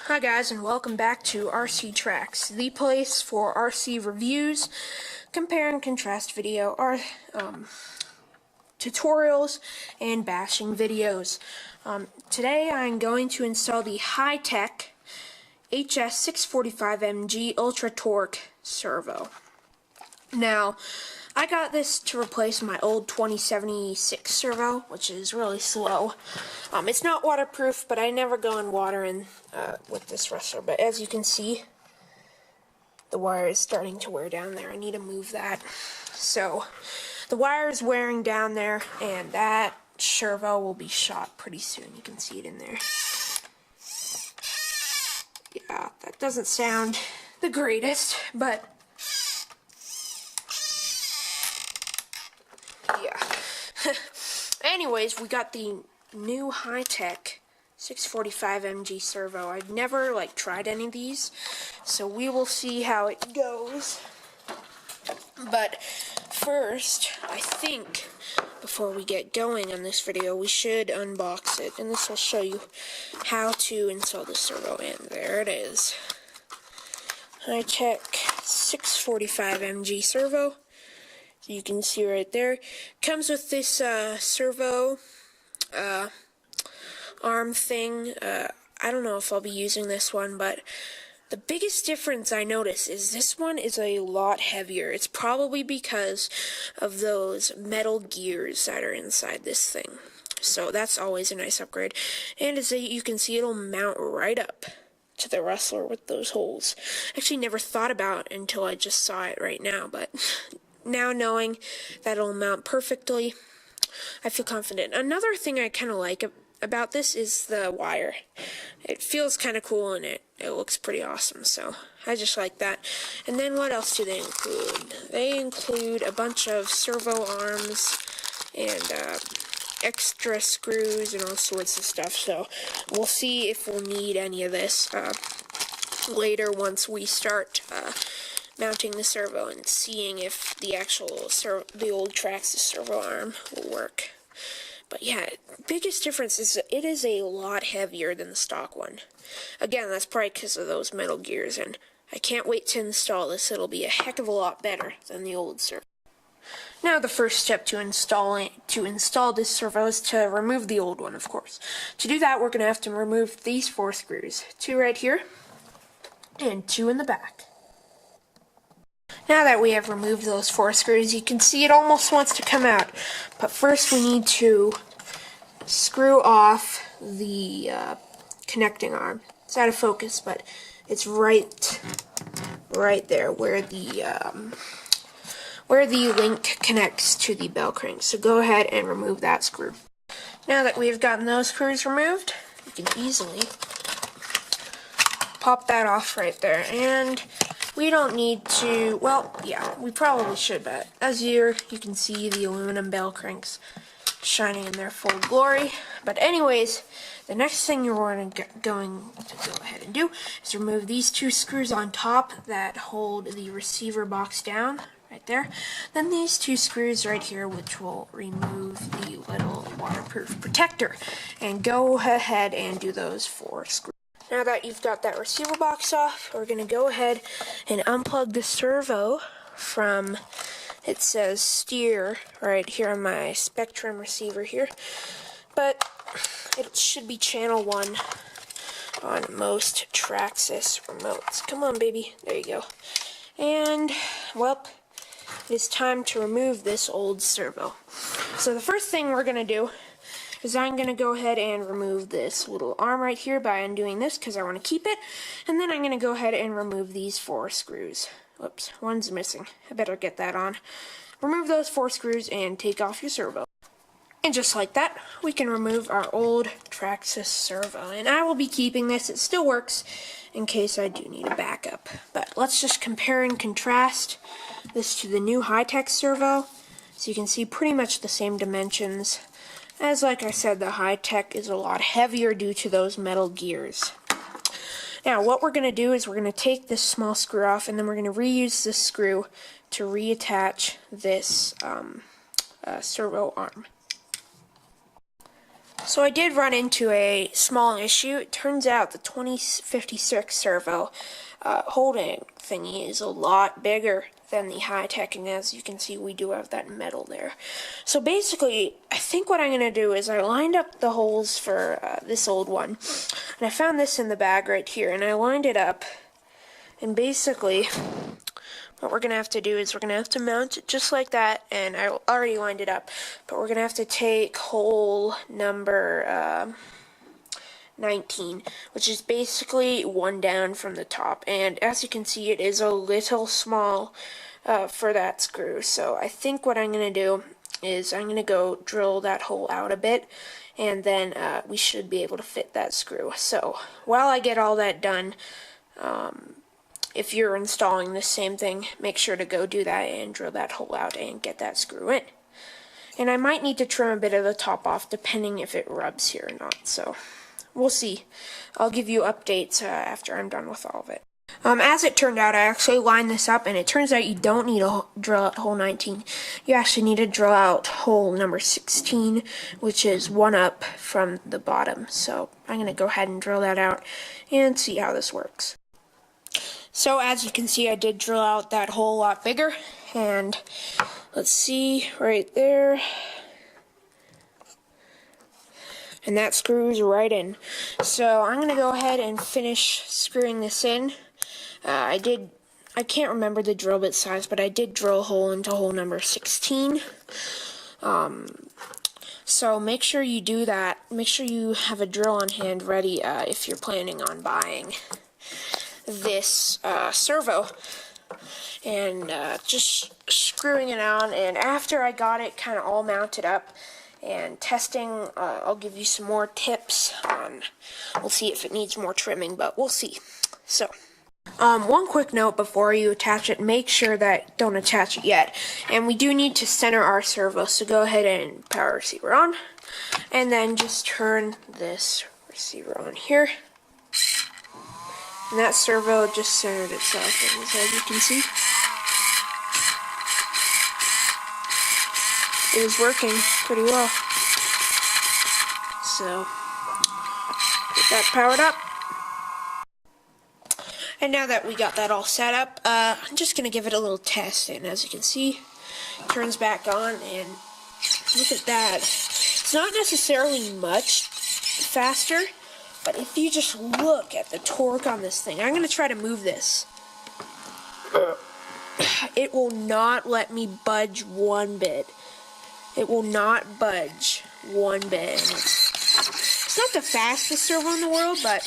Hi guys, and welcome back to RC Trax, the place for RC reviews, compare and contrast video, tutorials, and bashing videos. Today I'm going to install the Hi-Tec HS645MG Ultra Torque Servo. Now, I got this to replace my old 2076 servo, which is really slow. It's not waterproof, but I never go in water with this Rustler. But as you can see, the wire is starting to wear down there. I need to move that. So, the wire is wearing down there, and that servo will be shot pretty soon. You can see it in there. Yeah, that doesn't sound the greatest, but yeah. Anyways, we got the new Hi-Tec 645MG Servo. I've never tried any of these, so we will see how it goes. But first, I think before we get going on this video, we should unbox it, and this will show you how to install the servo. And there it is, Hi-Tec 645MG Servo. You can see right there. Comes with this servo arm thing. I don't know if I'll be using this one, but the biggest difference I notice is this one is a lot heavier. It's probably because of those metal gears that are inside this thing. So that's always a nice upgrade. And as you can see, it'll mount right up to the Rustler with those holes. Actually never thought about it until I just saw it right now, but now knowing that it'll mount perfectly, I feel confident. Another thing I kind of like about this is the wire. It feels kind of cool, and it looks pretty awesome, so I just like that. And then what else do they include? They include a bunch of servo arms and extra screws and all sorts of stuff, so we'll see if we'll need any of this later once we start mounting the servo and seeing if the old Traxxas servo arm will work. But yeah, biggest difference is it is a lot heavier than the stock one. Again, that's probably because of those metal gears, and I can't wait to install this. It'll be a heck of a lot better than the old servo. Now the first step to install this servo is to remove the old one, of course. To do that, we're going to have to remove these 4 screws. 2 right here, and 2 in the back. Now that we have removed those 4 screws, you can see it almost wants to come out. But first we need to screw off the connecting arm. It's out of focus, but it's right there where the link connects to the bell crank. So go ahead and remove that screw. Now that we've gotten those screws removed, you can easily pop that off right there. And we don't need to, well, yeah, we probably should, but as you can see the aluminum bell cranks shining in their full glory. But anyways, the next thing you're going to go ahead and do is remove these 2 screws on top that hold the receiver box down, right there. Then these 2 screws right here, which will remove the little waterproof protector. And go ahead and do those 4 screws. Now that you've got that receiver box off, we're going to go ahead and unplug the servo from, it says steer right here on my Spectrum receiver here, but it should be channel 1 on most Traxxas remotes. Come on, baby. There you go. And, well, it is time to remove this old servo. So the first thing we're going to do is I'm going to go ahead and remove this little arm right here by undoing this because I want to keep it. And then I'm going to go ahead and remove these 4 screws. Whoops, one's missing. I better get that on. Remove those 4 screws and take off your servo. And just like that, we can remove our old Traxxas servo. And I will be keeping this. It still works in case I do need a backup. But let's just compare and contrast this to the new Hi-Tec servo. So you can see pretty much the same dimensions. As like I said, the Hi-Tec is a lot heavier due to those metal gears. Now what we're going to do is we're going to take this small screw off, and then we're going to reuse this screw to reattach this servo arm. So I did run into a small issue. It turns out the 2056 servo holding thingy is a lot bigger than the Hi-Tec, and as you can see, we do have that metal there. So basically, I think what I'm going to do is I lined up the holes for this old one, and I found this in the bag right here, and I lined it up, and basically what we're going to have to do is we're going to have to mount it just like that, and I already lined it up, but we're going to have to take hole number 19, which is basically one down from the top, and as you can see, it is a little small for that screw. So I think what I'm going to do is I'm going to go drill that hole out a bit, and then we should be able to fit that screw. So while I get all that done, if you're installing the same thing, make sure to go do that and drill that hole out and get that screw in. And I might need to trim a bit of the top off depending if it rubs here or not, so we'll see. I'll give you updates after I'm done with all of it. As it turned out, I actually lined this up, and it turns out you don't need to drill out hole 19. You actually need to drill out hole number 16, which is one up from the bottom. So I'm going to go ahead and drill that out and see how this works. So as you can see, I did drill out that hole a lot bigger, and let's see right there. And that screws right in. So I'm going to go ahead and finish screwing this in. I can't remember the drill bit size, but I did drill a hole into hole number 16. So make sure you do that. Make sure you have a drill on hand ready if you're planning on buying this servo. And just screwing it on, and after I got it kind of all mounted up and testing, I'll give you some more tips on, we'll see if it needs more trimming, but we'll see. So one quick note before you attach it, make sure that don't attach it yet, and we do need to center our servo, so go ahead and power receiver on, and then just turn this receiver on here, and that servo just centered itself, as you can see. It is working pretty well. So, get that powered up. And now that we got that all set up, I'm just going to give it a little test. And as you can see, it turns back on, and look at that. It's not necessarily much faster, but if you just look at the torque on this thing, I'm going to try to move this. It will not let me budge one bit. It will not budge one bit. It's not the fastest servo in the world, but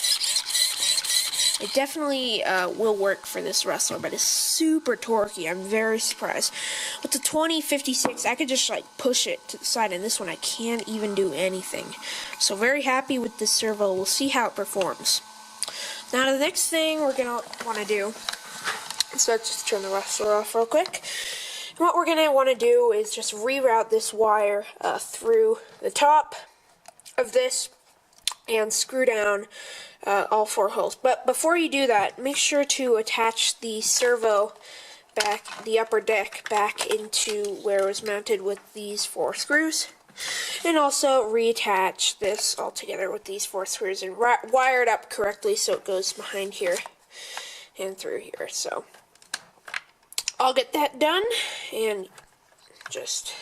it definitely will work for this Rustler, but it's super torquey. I'm very surprised. With the 2056, I could just like push it to the side, and this one I can't even do anything. So very happy with this servo. We'll see how it performs. Now the next thing we're going to want to do, so let's just turn the Rustler off real quick. And what we're going to want to do is just reroute this wire through the top of this and screw down all 4 holes. But before you do that, make sure to attach the servo back, the upper deck, back into where it was mounted with these 4 screws. And also reattach this all together with these 4 screws and wire it up correctly so it goes behind here and through here. So I'll get that done, and just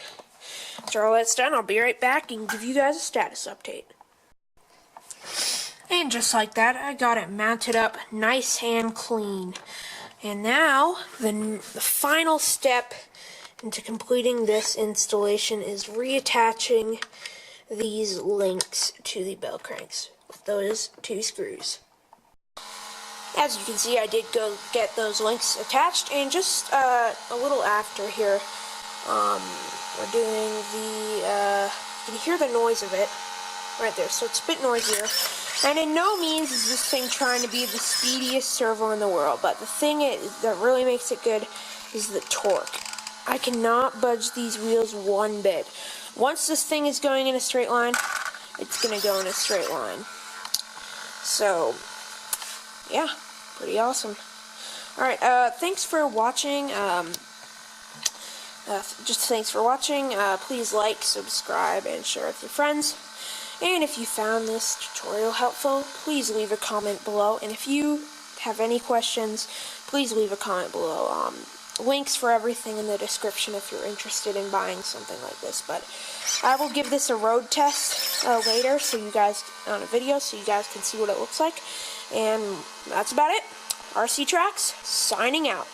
after all that's done, I'll be right back and give you guys a status update. And just like that, I got it mounted up nice and clean. And now, the final step into completing this installation is reattaching these links to the bell cranks with those 2 screws. As you can see, I did go get those links attached, and just a little after here, we're doing the, you can hear the noise of it right there, so it's a bit noisier. And in no means is this thing trying to be the speediest servo in the world, but the thing that really makes it good is the torque. I cannot budge these wheels one bit. Once this thing is going in a straight line, it's going to go in a straight line. So, yeah, pretty awesome. Alright, thanks for watching. Just thanks for watching. Please like, subscribe, and share with your friends. And if you found this tutorial helpful, please leave a comment below. And if you have any questions, please leave a comment below. Links for everything in the description if you're interested in buying something like this. But I will give this a road test later, so you guys on a video, so you guys can see what it looks like. And that's about it. RC Trax signing out.